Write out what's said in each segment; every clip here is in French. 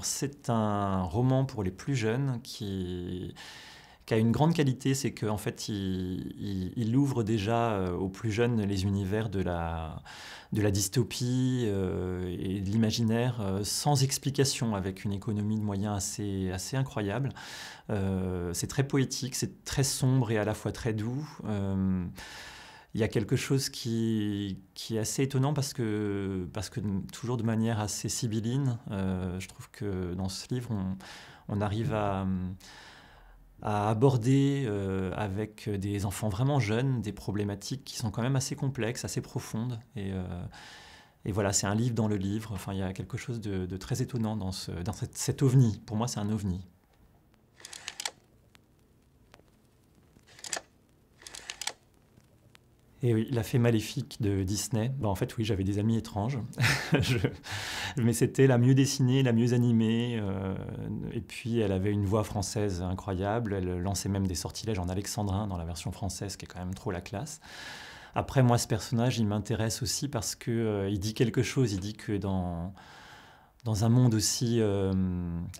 C'est un roman pour les plus jeunes qui a une grande qualité, c'est qu'en fait, il ouvre déjà aux plus jeunes les univers de la dystopie et de l'imaginaire sans explication, avec une économie de moyens assez incroyable. C'est très poétique, c'est très sombre et à la fois très doux. Il y a quelque chose qui est assez étonnant parce que toujours de manière assez sibylline, je trouve que dans ce livre, on arrive à aborder avec des enfants vraiment jeunes des problématiques qui sont quand même assez complexes, assez profondes. Et voilà, c'est un livre dans le livre. Enfin, il y a quelque chose de très étonnant dans cet ovni. Pour moi, c'est un ovni. Et oui, La Fée Maléfique de Disney. En fait, oui, j'avais des amis étranges. Je- Mais c'était la mieux dessinée, la mieux animée. Et puis, elle avait une voix française incroyable. Elle lançait même des sortilèges en alexandrin dans la version française, qui est quand même trop la classe. Après, moi, ce personnage, il m'intéresse aussi parce que il dit quelque chose. Il dit que dans un monde aussi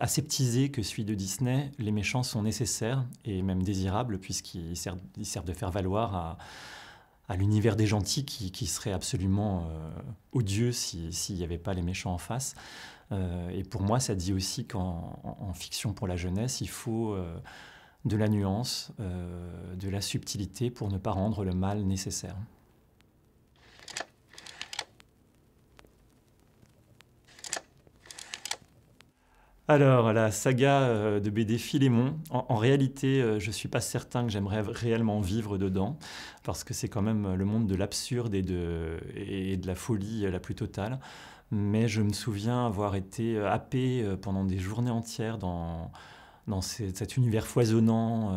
aseptisé que celui de Disney, les méchants sont nécessaires et même désirables, puisqu'ils servent de faire valoir à l'univers des gentils qui serait absolument odieux s'il n'y avait pas les méchants en face. Et pour moi, ça dit aussi qu'en fiction pour la jeunesse, il faut de la nuance, de la subtilité pour ne pas rendre le mal nécessaire. Alors, la saga de BD Philémon, en réalité, je ne suis pas certain que j'aimerais réellement vivre dedans, parce que c'est quand même le monde de l'absurde et de la folie la plus totale. Mais je me souviens avoir été happé pendant des journées entières dans cet univers foisonnant,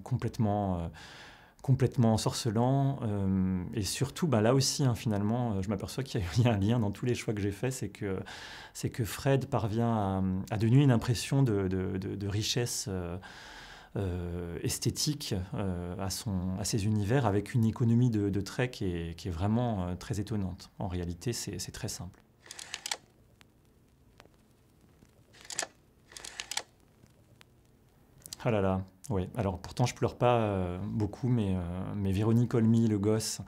complètement ensorcelant. Et surtout, bah, là aussi, hein, finalement, je m'aperçois qu'il y a un lien dans tous les choix que j'ai faits, c'est que Fred parvient à donner une impression de richesse esthétique à ses univers, avec une économie de traits qui est vraiment très étonnante. En réalité, c'est très simple. Ah là là, oui. Alors pourtant, je pleure pas beaucoup, mais Véronique Olmy, le gosse,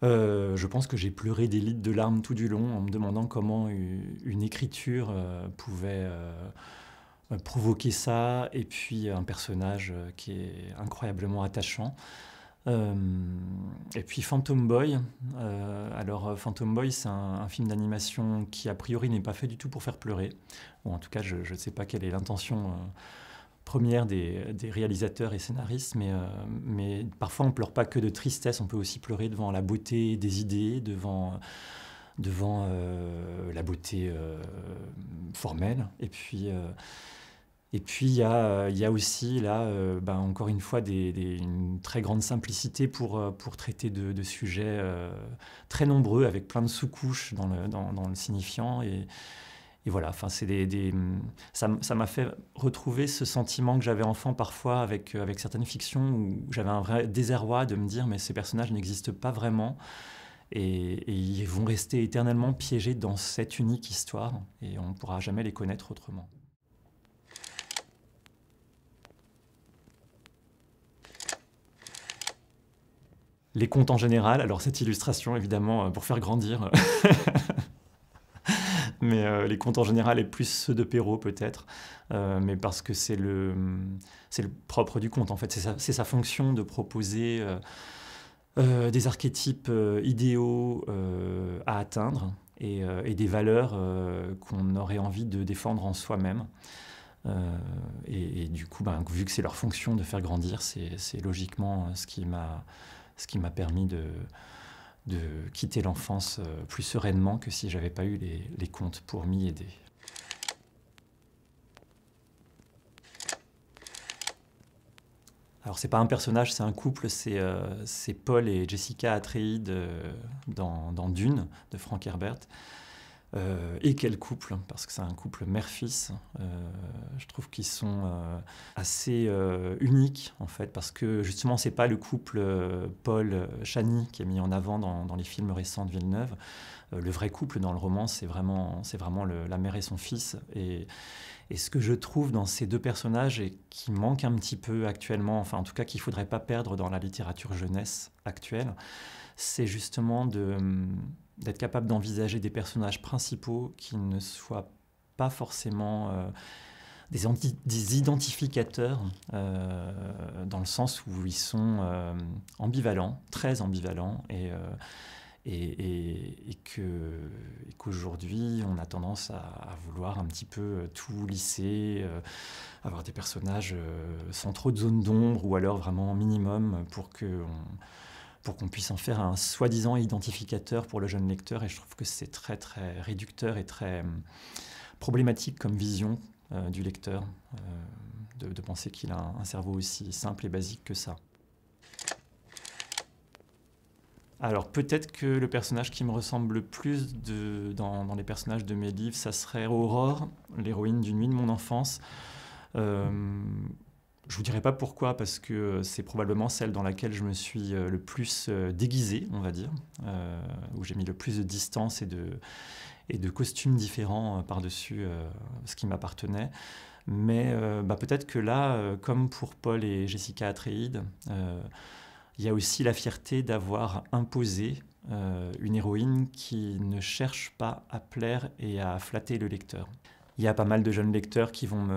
je pense que j'ai pleuré des litres de larmes tout du long en me demandant comment une écriture pouvait provoquer ça, et puis un personnage qui est incroyablement attachant. Euh, et puis Phantom Boy. Alors Phantom Boy, c'est un film d'animation qui a priori n'est pas fait du tout pour faire pleurer. Ou en tout cas, je ne sais pas quelle est l'intention première des réalisateurs et scénaristes, mais parfois on ne pleure pas que de tristesse, on peut aussi pleurer devant la beauté des idées, devant la beauté formelle. Et puis il y a aussi là, encore une fois, une très grande simplicité pour traiter de sujets très nombreux, avec plein de sous-couches dans le signifiant. Et voilà, enfin, ça m'a fait retrouver ce sentiment que j'avais enfant parfois avec certaines fictions, où j'avais un vrai désarroi de me dire mais ces personnages n'existent pas vraiment, et ils vont rester éternellement piégés dans cette unique histoire et on ne pourra jamais les connaître autrement. Les contes en général, alors cette illustration évidemment pour faire grandir, mais les contes en général et plus ceux de Perrault peut-être, mais parce que c'est le propre du conte en fait, c'est sa fonction de proposer des archétypes idéaux à atteindre et des valeurs qu'on aurait envie de défendre en soi-même. Et du coup, vu que c'est leur fonction de faire grandir, c'est logiquement ce qui m'a permis de quitter l'enfance plus sereinement que si j'avais pas eu les contes pour m'y aider. Alors, c'est pas un personnage, c'est un couple, c'est Paul et Jessica Atreides dans Dune de Frank Herbert. Et quel couple, parce que c'est un couple mère-fils. Je trouve qu'ils sont assez uniques, en fait, parce que justement, c'est pas le couple Paul-Chani qui est mis en avant dans les films récents de Villeneuve. Le vrai couple dans le roman, c'est vraiment la mère et son fils. Et ce que je trouve dans ces deux personnages et qui manque un petit peu actuellement, enfin en tout cas qu'il ne faudrait pas perdre dans la littérature jeunesse actuelle, c'est justement d'être capable d'envisager des personnages principaux qui ne soient pas forcément des identificateurs, dans le sens où ils sont ambivalents, très ambivalents, et qu'aujourd'hui, on a tendance à vouloir un petit peu tout lisser, avoir des personnages sans trop de zones d'ombre, ou alors vraiment minimum pour qu'on puisse en faire un soi-disant identificateur pour le jeune lecteur. Et je trouve que c'est très, très réducteur et très problématique comme vision du lecteur, de penser qu'il a un cerveau aussi simple et basique que ça. Alors peut-être que le personnage qui me ressemble le plus dans les personnages de mes livres, ça serait Aurore, l'héroïne du Nuit de mon enfance. Je vous dirai pas pourquoi, parce que c'est probablement celle dans laquelle je me suis le plus déguisé, on va dire, où j'ai mis le plus de distance et de costumes différents par-dessus ce qui m'appartenait. Mais peut-être que là, comme pour Paul et Jessica Atreides, il y a aussi la fierté d'avoir imposé une héroïne qui ne cherche pas à plaire et à flatter le lecteur. Il y a pas mal de jeunes lecteurs qui vont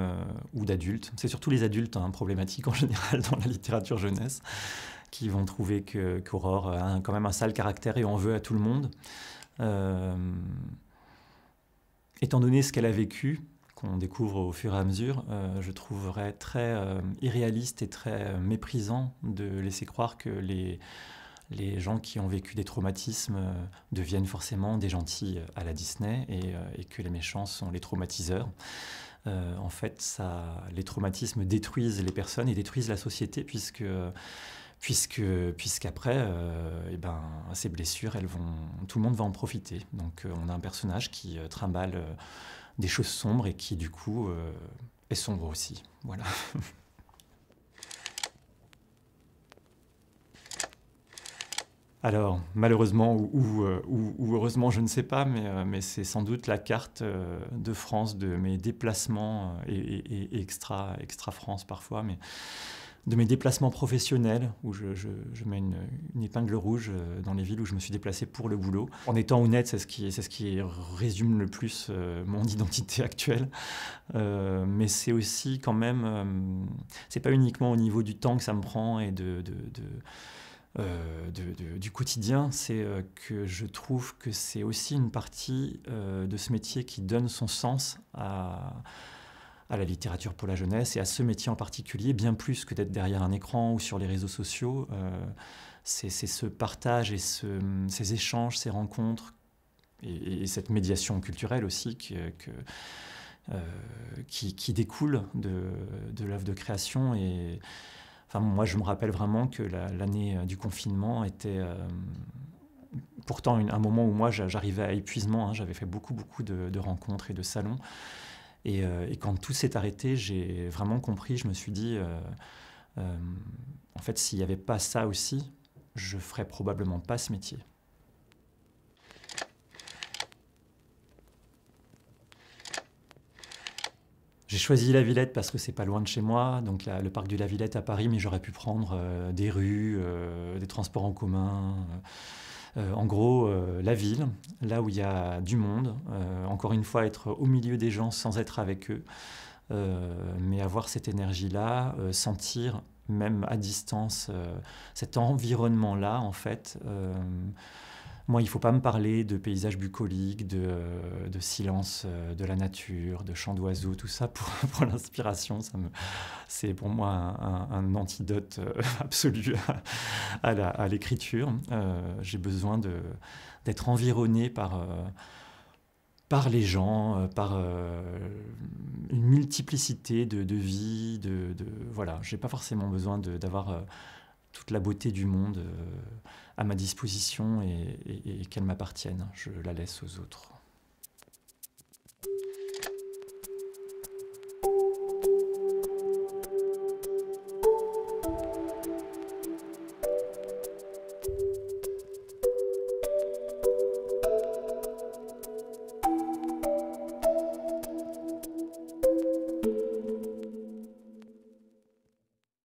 ou d'adultes, c'est surtout les adultes, problématiques en général dans la littérature jeunesse, qui vont trouver qu'Aurore a quand même un sale caractère et en veut à tout le monde. Étant donné ce qu'elle a vécu, qu'on découvre au fur et à mesure, je trouverais très irréaliste et très méprisant de laisser croire que les gens qui ont vécu des traumatismes deviennent forcément des gentils à la Disney, et que les méchants sont les traumatiseurs. En fait, les traumatismes détruisent les personnes et détruisent la société, puisqu'après, ces blessures, tout le monde va en profiter. Donc on a un personnage qui trimballe des choses sombres et qui, du coup, est sombre aussi. Voilà. Alors, malheureusement ou heureusement, je ne sais pas, mais c'est sans doute la carte de France de mes déplacements et extra-France parfois, mais de mes déplacements professionnels, où je mets une épingle rouge dans les villes où je me suis déplacé pour le boulot. En étant honnête, c'est ce qui résume le plus mon identité actuelle. Mais c'est aussi quand même... c'est pas uniquement au niveau du temps que ça me prend et du quotidien, c'est que je trouve que c'est aussi une partie de ce métier qui donne son sens à la littérature pour la jeunesse et à ce métier en particulier, bien plus que d'être derrière un écran ou sur les réseaux sociaux. C'est ce partage et ces échanges, ces rencontres et cette médiation culturelle aussi qui découle de l'œuvre de création. Et enfin, moi, je me rappelle vraiment que l'année du confinement était pourtant un moment où moi, j'arrivais à épuisement. J'avais fait beaucoup de rencontres et de salons. Et quand tout s'est arrêté, j'ai vraiment compris, je me suis dit, en fait, s'il n'y avait pas ça aussi, je ne ferais probablement pas ce métier. J'ai choisi la Villette parce que c'est pas loin de chez moi, donc le parc de la Villette à Paris, mais j'aurais pu prendre des rues, des transports en commun. En gros, la ville, là où il y a du monde, encore une fois, être au milieu des gens sans être avec eux, mais avoir cette énergie-là, sentir même à distance cet environnement-là, en fait. Moi, il ne faut pas me parler de paysages bucoliques, de silence de la nature, de chants d'oiseaux, tout ça pour l'inspiration. C'est pour moi un antidote absolu à l'écriture. J'ai besoin d'être environné par par les gens, par une multiplicité de vies. Voilà, j'ai pas forcément besoin d'avoir toute la beauté du monde à ma disposition et qu'elle m'appartienne. Je la laisse aux autres.